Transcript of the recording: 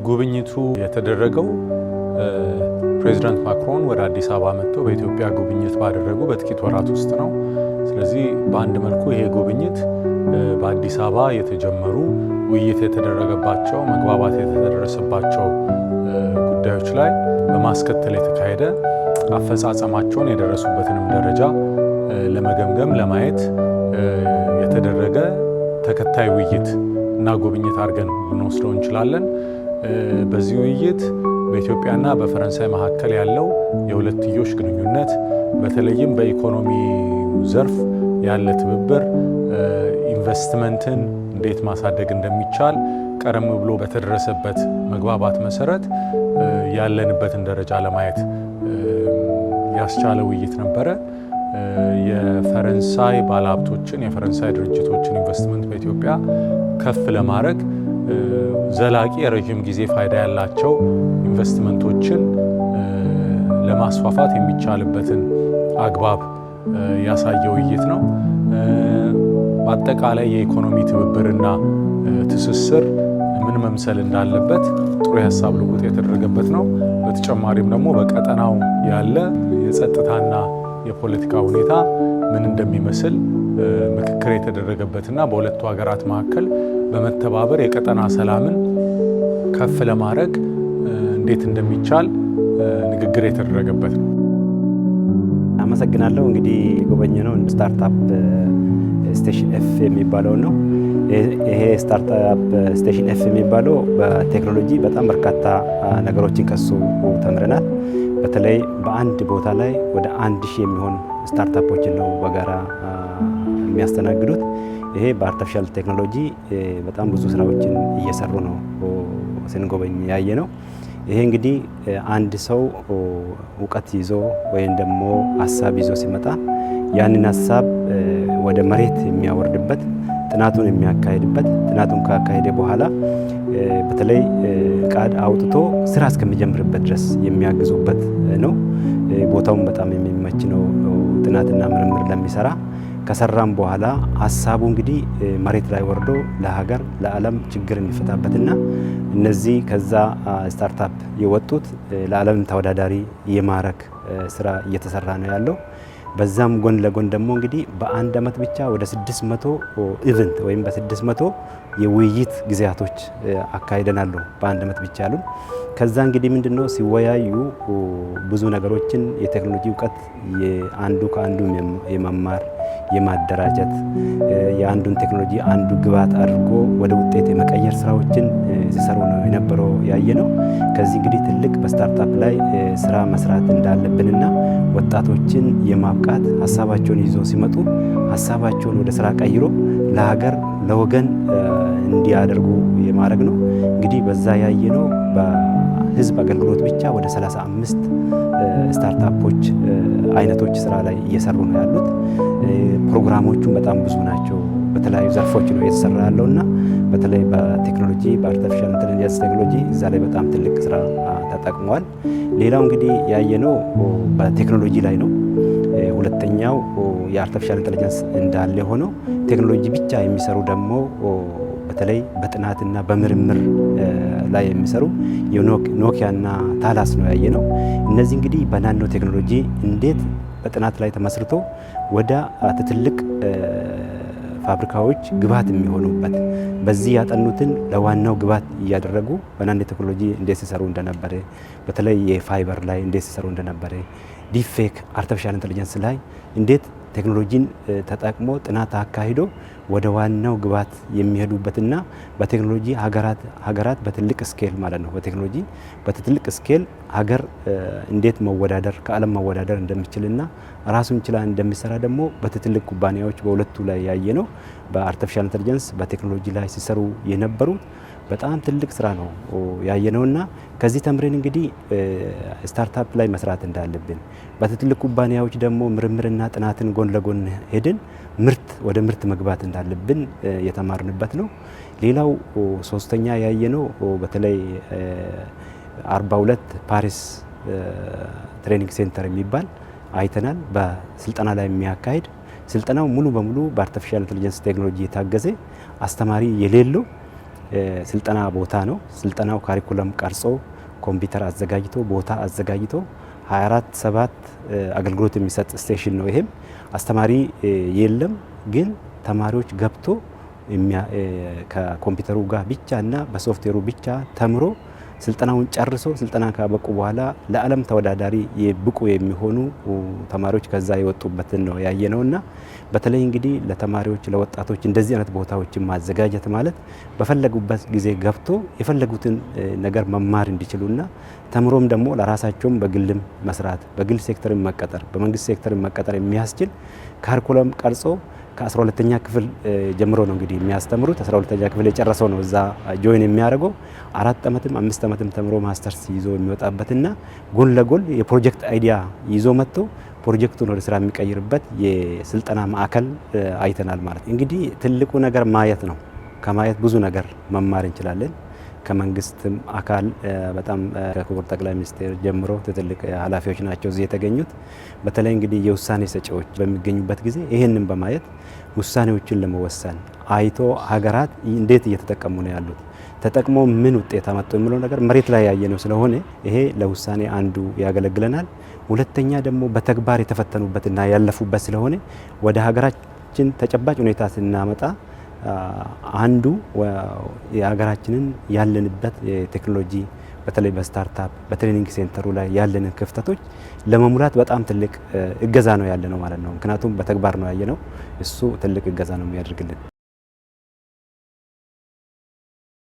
ጉብኝቱ የተደረገው ፕሬዚዳንት ማክሮን ወደ አዲስ አበባ መጥተው በኢትዮጵያ ጉብኝት ባደረጉ በጥቂት ወራት ውስጥ ነው። ስለዚህ በአንድ መልኩ ይሄ ጉብኝት በአዲስ አበባ የተጀመሩ ውይይት የተደረገባቸው መግባባት የተደረሰባቸው ጉዳዮች ላይ በማስከተል የተካሄደ አፈጻጸማቸውን የደረሱበትንም ደረጃ ለመገምገም ለማየት የተደረገ ተከታይ ውይይት እና ጉብኝት አድርገን ልንወስደው እንችላለን። በዚህ ውይይት በኢትዮጵያና በፈረንሳይ መካከል ያለው የሁለትዮሽ ግንኙነት በተለይም በኢኮኖሚ ዘርፍ ያለ ትብብር፣ ኢንቨስትመንትን እንዴት ማሳደግ እንደሚቻል ቀደም ብሎ በተደረሰበት መግባባት መሰረት ያለንበትን ደረጃ ለማየት ያስቻለ ውይይት ነበረ። የፈረንሳይ ባለሀብቶችን የፈረንሳይ ድርጅቶችን ኢንቨስትመንት በኢትዮጵያ ከፍ ለማድረግ ዘላቂ የረጅም ጊዜ ፋይዳ ያላቸው ኢንቨስትመንቶችን ለማስፋፋት የሚቻልበትን አግባብ ያሳየ ውይይት ነው። በአጠቃላይ የኢኮኖሚ ትብብርና ትስስር ምን መምሰል እንዳለበት ጥሩ የሀሳብ ልውውጥ የተደረገበት ነው። በተጨማሪም ደግሞ በቀጠናው ያለ የጸጥታና የፖለቲካ ሁኔታ ምን እንደሚመስል ምክክር የተደረገበትና በሁለቱ ሀገራት መካከል በመተባበር የቀጠና ሰላምን ከፍ ለማድረግ እንዴት እንደሚቻል ንግግር የተደረገበት ነው። አመሰግናለሁ። እንግዲህ የጎበኘነው ስታርታፕ ስቴሽን ኤፍ የሚባለው ነው። ይሄ ስታርታፕ ስቴሽን ኤፍ የሚባለው በቴክኖሎጂ በጣም በርካታ ነገሮችን ከሱ ተምረናል። በተለይ በአንድ ቦታ ላይ ወደ 1000 የሚሆን ስታርታፖችን ነው በጋራ የሚያስተናግዱት። ይሄ በአርቲፊሻል ቴክኖሎጂ በጣም ብዙ ስራዎችን እየሰሩ ነው ስንጎበኝ ያየ ነው። ይሄ እንግዲህ አንድ ሰው እውቀት ይዞ ወይም ደግሞ ሀሳብ ይዞ ሲመጣ ያንን ሀሳብ ወደ መሬት የሚያወርድበት ጥናቱን የሚያካሄድበት ጥናቱን ካካሄደ በኋላ በተለይ ቃድ አውጥቶ ስራ እስከሚጀምርበት ድረስ የሚያግዙበት ነው። ቦታውን በጣም የሚመች ነው። ጥናትና ምርምር ለሚሰራ ከሰራም በኋላ ሀሳቡ እንግዲህ መሬት ላይ ወርዶ ለሀገር ለዓለም ችግር የሚፈታበትና እነዚህ ከዛ ስታርታፕ የወጡት ለዓለም ተወዳዳሪ የማረክ ስራ እየተሰራ ነው ያለው። በዛም ጎን ለጎን ደግሞ እንግዲህ በአንድ አመት ብቻ ወደ 600 ኢቨንት ወይም በ600 የውይይት ጊዜያቶች አካሂደናል በአንድ አመት ብቻ ያሉ። ከዛ እንግዲህ ምንድነው ሲወያዩ ብዙ ነገሮችን የቴክኖሎጂ እውቀት አንዱ ከአንዱ የመማር የማደራጀት የአንዱን ቴክኖሎጂ አንዱ ግብዓት አድርጎ ወደ ውጤት የመቀየር ስራዎችን ሲሰሩ ነው የነበረው ያየ ነው። ከዚህ እንግዲህ ትልቅ በስታርታፕ ላይ ስራ መስራት እንዳለብንና ወጣቶችን የማብቃት ሀሳባቸውን ይዞ ሲመጡ ሀሳባቸውን ወደ ስራ ቀይሮ ለሀገር ለወገን እንዲያደርጉ የማድረግ ነው። እንግዲህ በዛ ያየ ነው በህዝብ አገልግሎት ብቻ ወደ 35 ስታርታፖች አይነቶች ስራ ላይ እየሰሩ ነው ያሉት። ፕሮግራሞቹም በጣም ብዙ ናቸው። በተለያዩ ዘርፎች ነው እየተሰራ ያለውና በተለይ በቴክኖሎጂ በአርቲፊሻል ኢንተለጀንስ ቴክኖሎጂ እዛ ላይ በጣም ትልቅ ስራ ተጠቅመዋል። ሌላው እንግዲህ ያየነው በቴክኖሎጂ ላይ ነው። ሁለተኛው የአርቲፊሻል ኢንተለጀንስ እንዳለ ሆኖ ቴክኖሎጂ ብቻ የሚሰሩ ደግሞ በተለይ በጥናትና በምርምር ላይ የሚሰሩ የኖኪያና ታላስ ነው ያየነው። እነዚህ እንግዲህ በናኖ ቴክኖሎጂ እንዴት በጥናት ላይ ተመስርቶ ወደ ትልቅ ፋብሪካዎች ግብዓት የሚሆኑበት በዚህ ያጠኑትን ለዋናው ግብዓት እያደረጉ በናኖ ቴክኖሎጂ እንዴት ሲሰሩ እንደነበረ በተለይ የፋይበር ላይ እንዴት ሲሰሩ እንደነበረ ዲፌክ አርቲፊሻል ኢንተለጀንስ ላይ እንዴት ቴክኖሎጂን ተጠቅሞ ጥናት አካሂዶ ወደ ዋናው ግብዓት የሚሄዱበትና በቴክኖሎጂ ሀገራት በትልቅ ስኬል ማለት ነው በቴክኖሎጂ በትልቅ ስኬል ሀገር እንዴት መወዳደር ከዓለም መወዳደር እንደሚችልና ራሱን ችላ እንደሚሰራ ደግሞ በትልቅ ኩባንያዎች በሁለቱ ላይ ያየ ነው። በአርቲፊሻል ኢንተለጀንስ በቴክኖሎጂ ላይ ሲሰሩ የነበሩ በጣም ትልቅ ስራ ነው ያየነውና ከዚህ ተምረን እንግዲህ ስታርታፕ ላይ መስራት እንዳለብን በትልቅ ኩባንያዎች ደግሞ ምርምርና ጥናትን ጎን ለጎን ሄድን ወደ ምርት መግባት እንዳለብን የተማርንበት ነው። ሌላው ሶስተኛ ያየነው በተለይ 42 ፓሪስ ትሬኒንግ ሴንተር የሚባል አይተናል። በስልጠና ላይ የሚያካሂድ ስልጠናው ሙሉ በሙሉ በአርቲፊሻል ኢንተለጀንስ ቴክኖሎጂ የታገዘ አስተማሪ የሌለው ስልጠና ቦታ ነው። ስልጠናው ካሪኩለም ቀርጾ ኮምፒውተር አዘጋጅቶ ቦታ አዘጋጅቶ 24/7 አገልግሎት የሚሰጥ ስቴሽን ነው። ይሄም አስተማሪ የለም፣ ግን ተማሪዎች ገብቶ ከኮምፒውተሩ ጋር ብቻ እና በሶፍትዌሩ ብቻ ተምሮ ስልጠናውን ጨርሶ ስልጠና ካበቁ በኋላ ለዓለም ተወዳዳሪ ብቁ የሚሆኑ ተማሪዎች ከዛ የወጡበትን ነው ያየነውና በተለይ እንግዲህ ለተማሪዎች ለወጣቶች እንደዚህ አይነት ቦታዎችን ማዘጋጀት ማለት በፈለጉበት ጊዜ ገብቶ የፈለጉትን ነገር መማር እንዲችሉና ተምሮም ደግሞ ለራሳቸውም በግልም መስራት በግል ሴክተርን መቀጠር በመንግስት ሴክተርን መቀጠር የሚያስችል ካሪኩለም ቀርጾ ከ12ኛ ክፍል ጀምሮ ነው እንግዲህ የሚያስተምሩት። 12ኛ ክፍል የጨረሰው ነው እዛ ጆይን የሚያደርገው 4 ዓመትም 5 ዓመትም ተምሮ ማስተርስ ይዞ የሚወጣበትና ጎን ለጎን የፕሮጀክት አይዲያ ይዞ መጥቶ ፕሮጀክቱን ወደ ስራ የሚቀይርበት የስልጠና ማዕከል አይተናል ማለት። እንግዲህ ትልቁ ነገር ማየት ነው። ከማየት ብዙ ነገር መማር እንችላለን። ከመንግስትም አካል በጣም ከክቡር ጠቅላይ ሚኒስትር ጀምሮ ትልቅ ኃላፊዎች ናቸው እዚህ የተገኙት። በተለይ እንግዲህ የውሳኔ ሰጪዎች በሚገኙበት ጊዜ ይህንን በማየት ውሳኔዎችን ለመወሰን አይቶ ሀገራት እንዴት እየተጠቀሙ ነው ያሉት፣ ተጠቅሞ ምን ውጤት አመጡ የሚለው ነገር መሬት ላይ ያየነው ስለሆነ ይሄ ለውሳኔ አንዱ ያገለግለናል። ሁለተኛ ደግሞ በተግባር የተፈተኑበትና ያለፉበት ስለሆነ ወደ ሀገራችን ተጨባጭ ሁኔታ ስናመጣ አንዱ የሀገራችንን ያለንበት የቴክኖሎጂ በተለይ በስታርታፕ በትሬኒንግ ሴንተሩ ላይ ያለንን ክፍተቶች ለመሙላት በጣም ትልቅ እገዛ ነው ያለነው ማለት ነው። ምክንያቱም በተግባር ነው ያየነው። እሱ ትልቅ እገዛ ነው የሚያደርግልን።